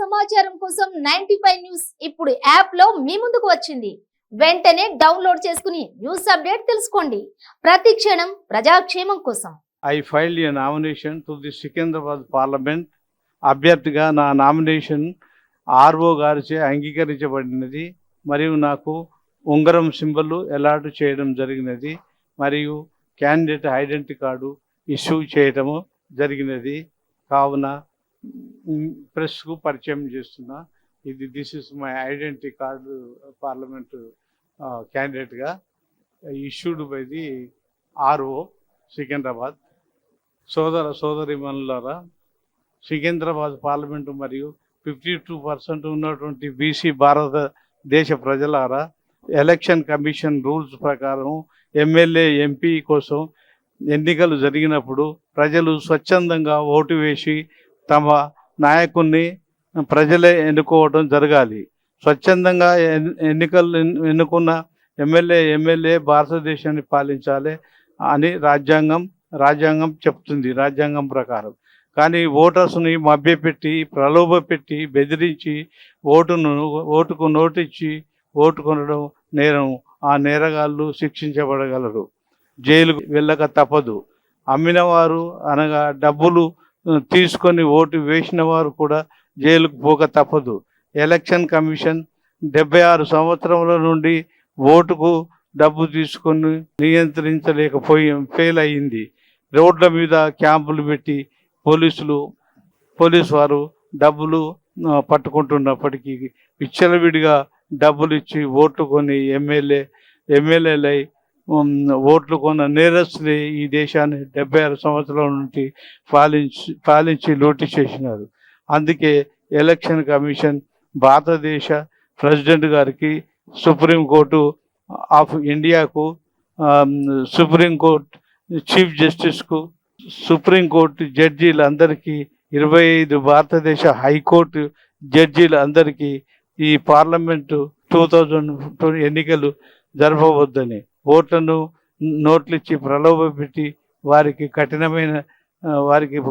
సమాచారం కోసం 95 న్యూస్ ఇప్పుడు యాప్ లో మీ ముందుకు వచ్చింది. వెంటనే డౌన్లోడ్ చేసుకుని న్యూస్ అప్డేట్ తెలుసుకోండి. ప్రతి క్షణం ప్రజాక్షేమం కోసం. I filed a nomination to the Secunderabad Parliament. అభ్యర్థిగా నా నామినేషన్ ఆర్ఓ గారిచే అంగీకరించబడినది మరియు నాకు ఉంగరం సింబల్ అలాట్ చేయడం జరిగినది మరియు క్యాండిడేట్ ఐడెంటిటీ కార్డు ఇష్యూ చేయడము జరిగినది. కావున ప్రెస్కు పరిచయం చేస్తున్నా. This is my identity card parliament క్యాండిడేట్గా issued by the RO Secunderabad. సోదరిమణులారా, సికింద్రాబాద్ పార్లమెంటు మరియు 52% ఉన్నటువంటి బీసీ భారతదేశ ప్రజలారా, ఎలక్షన్ కమిషన్ రూల్స్ ప్రకారం ఎమ్మెల్యే ఎంపీ కోసం ఎన్నికలు జరిగినప్పుడు ప్రజలు స్వచ్ఛందంగా ఓటు వేసి తమ నాయకుడిని ప్రజలే ఎన్నుకోవడం జరగాలి. స్వచ్ఛందంగా ఎన్నుకున్న ఎమ్మెల్యే భారతదేశాన్ని పాలించాలి అని రాజ్యాంగం చెప్తుంది, రాజ్యాంగం ప్రకారం. కానీ ఓటర్స్ని మభ్యపెట్టి, ప్రలోభపెట్టి, బెదిరించి ఓటుకు నోటిచ్చి ఓటు కొనడం నేరం. ఆ నేరగాళ్ళు శిక్షించబడగలరు, జైలుకు వెళ్ళక తప్పదు. అమ్మిన వారు అనగా డబ్బులు తీసుకొని ఓటు వేసిన వారు కూడా జైలుకు పోక తప్పదు. ఎలక్షన్ కమిషన్ 76 సంవత్సరముల నుండి ఓటుకు డబ్బు తీసుకొని ఫెయిల్ అయ్యింది. రోడ్ల మీద క్యాంపులు పెట్టి పోలీసు వారు డబ్బులు పట్టుకుంటున్నప్పటికీ విచ్చలవిడిగా డబ్బులు ఇచ్చి ఓట్లు కొని ఎమ్మెల్యేలై ఓట్లు కొన్న నేరస్తులే ఈ దేశాన్ని 76 సంవత్సరాల నుండి పాలించి లూటి చేసినారు. అందుకే ఎలక్షన్ కమిషన్ భారతదేశ ప్రెసిడెంట్ గారికి, సుప్రీంకోర్టు ఆఫ్ ఇండియాకు, సుప్రీంకోర్టు చీఫ్ జస్టిస్కు, సుప్రీంకోర్టు జడ్జీలందరికీ, 25 భారతదేశ హైకోర్టు జడ్జీలందరికీ ఈ పార్లమెంటు 2020 ఎన్నికలు జరపవద్దని, ఓట్లను నోట్లిచ్చి ప్రలోభపెట్టి వారికి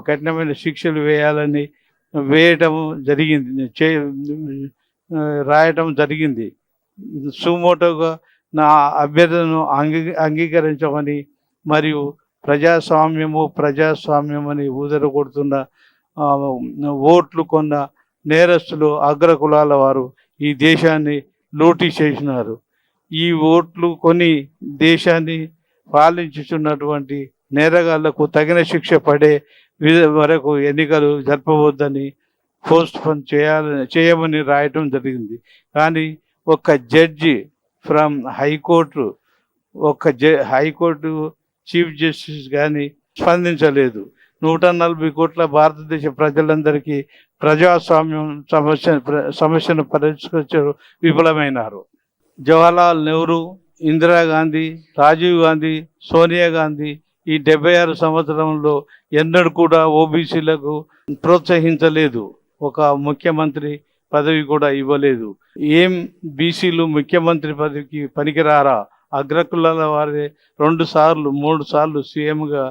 కఠినమైన శిక్షలు రాయటం జరిగింది. సుమోటోగా నా అభ్యర్థనను అంగీకరించమని మరియు ప్రజాస్వామ్యం అని ఊదరగొడుతున్న ఓట్లు కొన్న నేరస్తులు, అగ్రకులాల వారు ఈ దేశాన్ని లూటీ చేసినారు. ఈ ఓట్లు కొని దేశాన్ని పాలించుతున్నటువంటి నేరగాళ్లకు తగిన శిక్ష పడే వరకు ఎన్నికలు జరపవద్దని పోస్ట్పోన్ చేయమని రాయటం జరిగింది. కానీ ఒక judge from high court chief justice కానీ స్పందించలేదు. 140 కోట్ల భారతదేశ ప్రజలందరికీ ప్రజాస్వామ్యం సమస్యను పరిష్కరించడం విఫలమైనారు. జవహర్లాల్ నెహ్రూ, ఇందిరాగాంధీ, రాజీవ్ గాంధీ, సోనియా గాంధీ ఈ 76 సంవత్సరంలో ఎన్నడూ కూడా ఓబీసీలకు ప్రోత్సహించలేదు. ఒక ముఖ్యమంత్రి పదవి కూడా ఇవ్వలేదు. బీసీలు ముఖ్యమంత్రి పదవికి పనికిరారా? అగ్రకులాల వారే 2 సార్లు 3 సార్లు సీఎంగా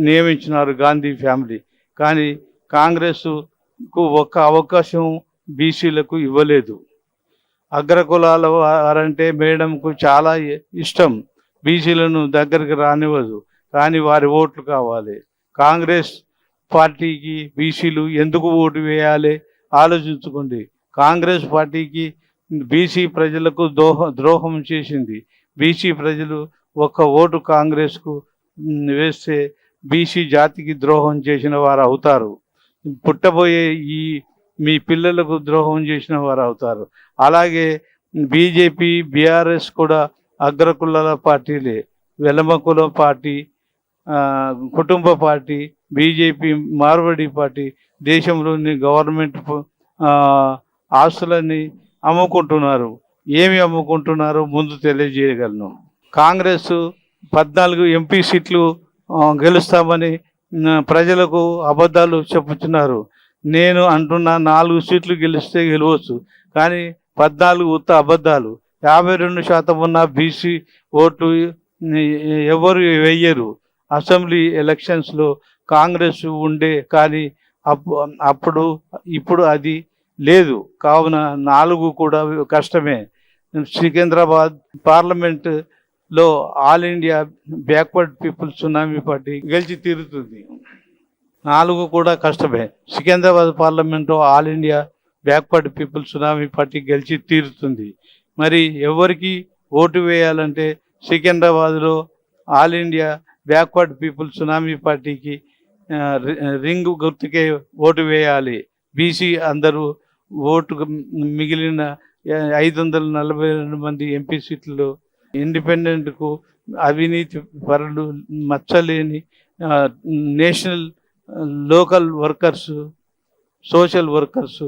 నియమించినారు గాంధీ ఫ్యామిలీ. కానీ కాంగ్రెస్కు ఒక్క అవకాశం బీసీలకు ఇవ్వలేదు. అగ్రకులాల వారంటే మేడంకు చాలా ఇష్టం. బీసీలను దగ్గరికి రానివ్వదు, కానీ వారి ఓట్లు కావాలి. కాంగ్రెస్ పార్టీకి బీసీలు ఎందుకు ఓటు వేయాలి ఆలోచించుకోండి. కాంగ్రెస్ పార్టీకి బీసీ ప్రజలకు ద్రోహం చేసింది. బీసీ ప్రజలు ఒక్క ఓటు కాంగ్రెస్కు వేస్తే బీసీ జాతికి ద్రోహం చేసిన వారు అవుతారు. పుట్టబోయే మీ పిల్లలకు ద్రోహం చేసిన వారు అవుతారు. అలాగే బీజేపీ, బీఆర్ఎస్ కూడా అగ్రకులాల పార్టీలే. వెలమకుల పార్టీ, కుటుంబ పార్టీ, బీజేపీ మార్వడి పార్టీ దేశంలోని గవర్నమెంట్ ఆస్తులన్నీ అమ్ముకుంటున్నారు. ఏమి అమ్ముకుంటున్నారో ముందు తెలియజేయగలను. కాంగ్రెస్ 14 ఎంపీ సీట్లు గెలుస్తామని ప్రజలకు అబద్ధాలు చెప్పుతున్నారు. నేను అంటున్నా 4 సీట్లు గెలిస్తే గెలవచ్చు, కానీ 14 ఉత్త అబద్ధాలు. 52% ఉన్న బీసీ ఓట్లు ఎవరు వెయ్యరు. అసెంబ్లీ ఎలక్షన్స్లో కాంగ్రెస్ ఉండే, కానీ ఇప్పుడు అది లేదు. కావున 4 కూడా కష్టమే. సికింద్రాబాద్ పార్లమెంటులో all India backward peoples tsunami party గెలిచి తీరుతుంది. 4 కూడా కష్టమే. Secunderabad parliament all India backward peoples tsunami party గెలిచి తీరుతుంది. మరి ఎవరికి ఓటు వేయాలంటే సికింద్రాబాద్లో all India backward peoples tsunami పార్టీకి రింగ్ గుర్తుకే ఓటు వేయాలి. బీసీ అందరూ ఓటు మిగిలిన 542 మంది ఎంపీ సీట్లలో ఇండిపెండెంట్కు అవినీతి పరులు మచ్చలేని national local workers social workers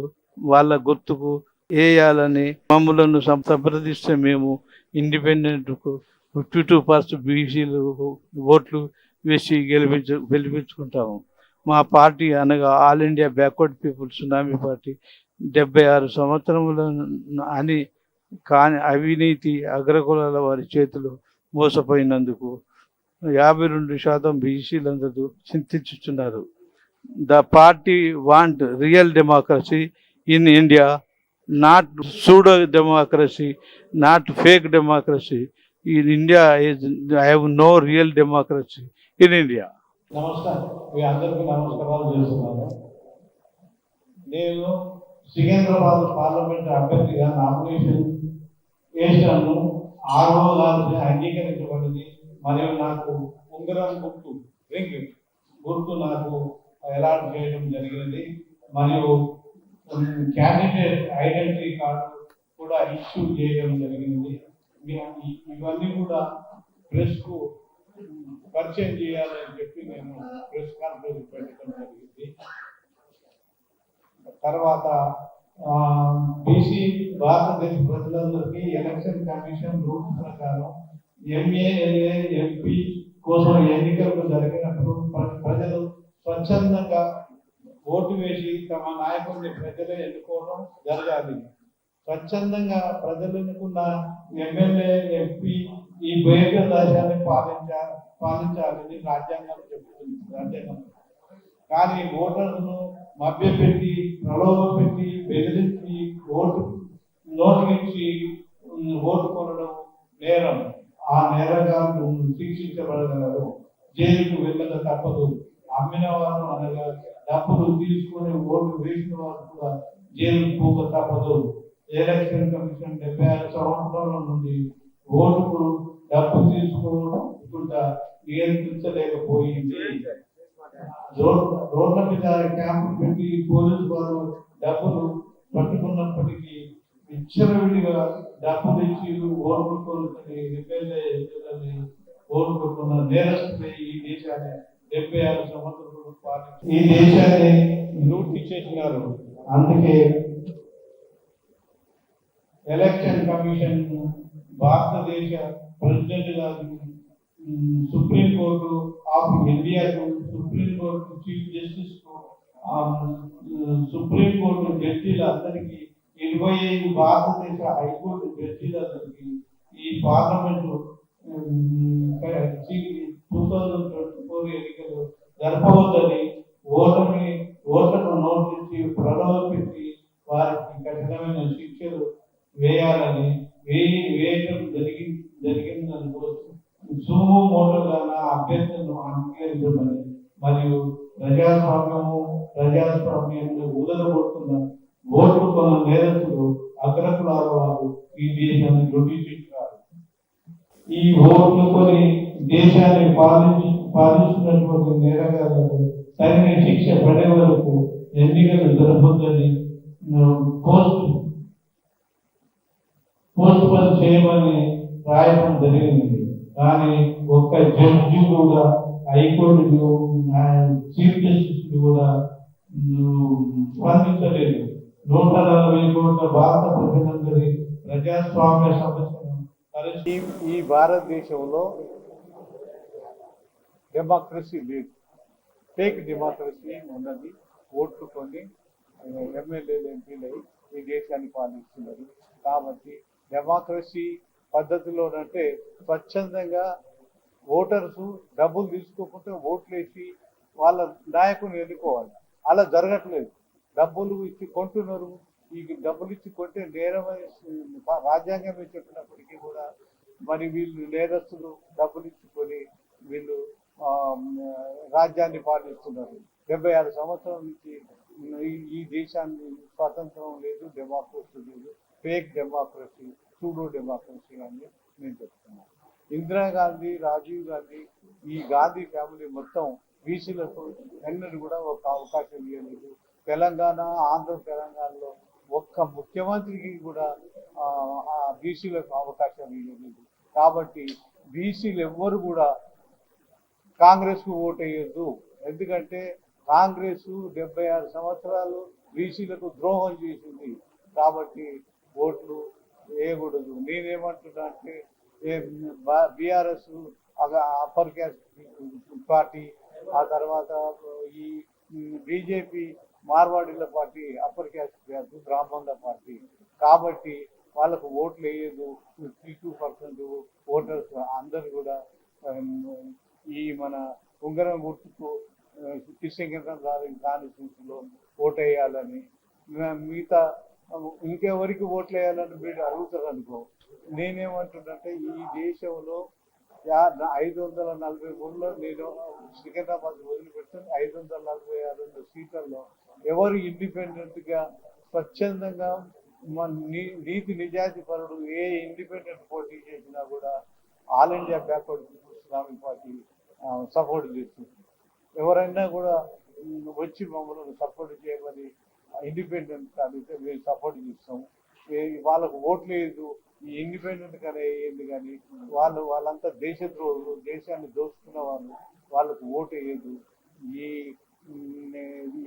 వాళ్ళ గుర్తుకు వేయాలని మమ్మలను సంప్రదిస్తే మేము ఇండిపెండెంట్కు 52% బీసీలు ఓట్లు వేసి గెలిపించుకుంటాము. మా పార్టీ అనగా all India backward peoples tsunami party 76 సంవత్సరముల అని కాని అవినీతి అగ్రకులాల వారి చేతిలో మోసపోయినందుకు 52% బీసీలందరూ చింతించుతున్నారు. The party want real democracy in India, not pseudo democracy, not fake democracy. In India, I have no real democracy in India. నమస్కారం, మీ అందరికీ నమస్కారాలు చేస్తున్నాను. నేను సికింద్రాబాద్ పార్లమెంట్ అభ్యర్థిగా నామినేషన్ వేసాను. 6 గారిని అంగీకరించబడింది. మరియు నాకు ఉంగరం గుర్తు రింగ్ గుర్తు నాకు అలాట్ చేయడం జరిగినది. మరియు క్యాండిడేట్ ఐడెంటిటీ కార్డు కూడా ఇష్యూ చేయడం జరిగింది. ఇవన్నీ కూడా ప్రెస్కు పరిచయం చేయాలని చెప్పి నేను ప్రెస్ కాన్ఫరెన్స్ పెట్టడం జరిగింది. తర్వాత బీసీ భారతదేశ ప్రజలందరికీ ఎలక్షన్ కమిషన్ రూల్స్ ప్రకారం ఎంఏఎల్ఏ ఎంపీ కోసం ఎన్నికలు జరిగినప్పుడు ప్రజలు స్వచ్ఛందంగా ఓటు వేసి తమ నాయకుడిని ప్రజలే ఎన్నుకోవడం జరగాలి. స్వచ్ఛందంగా ప్రజలు ఎన్నుకున్న ఎమ్మెల్యే ఎంపీ ఈ దేశాన్ని పాలించాలని రాజ్యాంగం చెబుతుంది. కానీ ఓటర్లను మభ్యపెట్టి ప్రలోభపెట్టి బెదిరించి నోటికి ఓటు కొనడం నేరం. ఆ నేరగాలను శిక్షించబడగలరు, జైలుకు వెళ్ళక తప్పదు. అమ్మిన వారు అనగా డబ్బులు తీసుకొని ఓటు వేసిన వారు కూడా జైలుకు పోక తప్పదు. ఎలక్షన్ కమిషన్ 76 సంవత్సరాల నుండి ఓటుకు డబ్బు తీసుకోవడం నియంత్రించలేకపోయింది. రోడ్ల మీద క్యాంపులు పెట్టి పోలీసు వారు డబ్బులు పట్టుకున్నప్పటికీ విచ్చలవిడిగా డబ్బులు ఇచ్చి ఓట్లు కోరుకుని ఎమ్మెల్యే ఓటు కొట్టుకున్న నేరస్తులే ఈ దేశాన్ని 76 సంవత్సరాలు పాలించి ఈ దేశాన్ని లూట్ చేసినారు. అందుకే ఎలక్షన్ కమిషన్ భారతదేశ ప్రెసిడెంట్ గారు, సుప్రీంకోర్టు ఆఫ్ ఇండియాకు, సుప్రీంకోర్టు చీఫ్ జస్టిస్ కు, సుప్రీంకోర్టు జడ్జీలందరికీ, 25 భారతదేశ హైకోర్టు జడ్జీలందరికీ ఈ పార్లమెంటు 2024 ఎన్నికలు జరపవద్దని ఓట్లకు నోటీసి ప్రలోభపెట్టి వారికి కఠినమైన శిక్షలు వేయాలని వేయడం జరిగిందనుకోవచ్చు. సుమో మోటోగా అభ్యర్థులను అంగీకరించమని మరియు ప్రజాస్వామ్యాన్ని ఊదరగొడుతున్న ఓట్లు కొన్న నేరస్తులు అగ్రకులాల వారు ఈ దేశాన్ని లొంగిస్తున్నారు. ఈ ఓట్లు కొని దేశాన్ని పాలిస్తున్నటువంటి నేరగాళ్లకు తగిన శిక్ష పడే వరకు ఎన్నికలు జరపొద్దని పోస్ట్ పోన్ చేయమని రాయడం జరిగింది. కానీ ఒక్క జడ్జి కూడా, హైకోర్టు చీఫ్ జస్టిస్ కూడా స్పందించలేదు. 140 కోట్ల భారత ప్రజలందరి ప్రజాస్వామ్య సమస్యను ఈ భారతదేశంలో డెమోక్రసీ లేదు, ఫేక్ డెమోక్రసీ ఉన్నది. ఓట్లు కొన్ని ఎమ్మెల్యేలు ఎంపీలు ఈ దేశాన్ని పాలిస్తున్నారు. కాబట్టి డెమోక్రసీ పద్ధతిలోనంటే స్వచ్ఛందంగా ఓటర్స్ డబ్బులు తీసుకోకుండా ఓట్లు వేసి వాళ్ళ నాయకుని ఎన్నుకోవాలి. అలా జరగట్లేదు. డబ్బులు ఇచ్చి కొంటున్నారు, ఈ డబ్బులు ఇచ్చి కొట్టే నేరం రాజ్యాంగమే చెప్పినప్పటికీ కూడా మరి వీళ్ళు నేరస్తులు డబ్బులు ఇచ్చుకొని వీళ్ళు రాజ్యాన్ని పాలిస్తున్నారు. 76 సంవత్సరాల నుంచి ఈ దేశాన్ని స్వాతంత్రం లేదు, డెమోక్రసీ లేదు, ఫేక్ డెమోక్రసీ, సూడో డెమోక్రసీ అని నేను చెప్తున్నాను. ఇందిరాగాంధీ, రాజీవ్ గాంధీ, ఈ గాంధీ ఫ్యామిలీ మొత్తం బీసీలకు ఎన్నడూ కూడా ఒక అవకాశం ఇవ్వలేదు. తెలంగాణ, ఆంధ్ర తెలంగాణలో ఒక్క ముఖ్యమంత్రికి కూడా బీసీలకు అవకాశం ఇవ్వలేదు. కాబట్టి బీసీలు ఎవ్వరు కూడా కాంగ్రెస్కు ఓటు వేయొద్దు. ఎందుకంటే కాంగ్రెస్ 76 సంవత్సరాలు బీసీలకు ద్రోహం చేసింది. కాబట్టి ఓట్లు వేయకూడదు. నేనేమంటున్నా అంటే బీఆర్ఎస్ అప్పర్ క్యాస్ట్ పార్టీ, ఆ తర్వాత ఈ బీజేపీ మార్వాడీల పార్టీ అప్పర్ క్యాస్ట్ బ్రాహ్మణుల పార్టీ. కాబట్టి వాళ్ళకు ఓట్లు వేయదు. 52% ఓటర్స్ అందరు కూడా ఈ మన ఉంగరం గుర్తుకు కిషన్గంధం కాన్స్టిట్యూన్సీలో ఓటు వేయాలని, మిగతా ఇంకెవరికి ఓట్లు వేయాలని మీరు అడుగుతారు అనుకో. నేనేమంటున్నంటే ఈ దేశంలో 543లో నేను సికింద్రాబాద్ వదిలిపెడితే 546 సీట్లలో ఎవరు ఇండిపెండెంట్గా స్వచ్ఛందంగా నీతి నిజాయితీ పరుడు ఏ ఇండిపెండెంట్ పోటీ చేసినా కూడా all India backward Islamic party support చేస్తుంది. ఎవరైనా కూడా వచ్చి మమ్మల్ని సపోర్ట్ చేయమని ఇండిపెండెంట్ అడిగితే మేము సపోర్ట్ చేస్తాం. వాళ్ళకు ఓట్లు లేదు, ఈ ఇండిపెండెంట్ కానీ ఏంది కానీ వాళ్ళంతా దేశద్రోహులు, దేశాన్ని దోచుకున్న వాళ్ళు, వాళ్ళకు ఓటు వేయదు. ఈ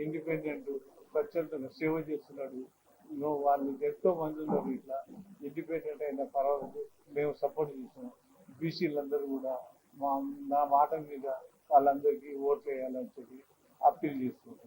ఇండిపెండెంట్ స్వచ్ఛందంగా సేవ చేస్తున్నాడు, వాళ్ళు ఎంతో మంది ఉన్నారు. ఇట్లా ఇండిపెండెంట్ అయిన పర్వాలేదు, మేము సపోర్ట్ చేస్తాం. బీసీలందరూ కూడా నా మాట మీద వాళ్ళందరికీ ఓట్లు వేయాలని చెప్పి అప్పీల్ చేస్తున్నాం.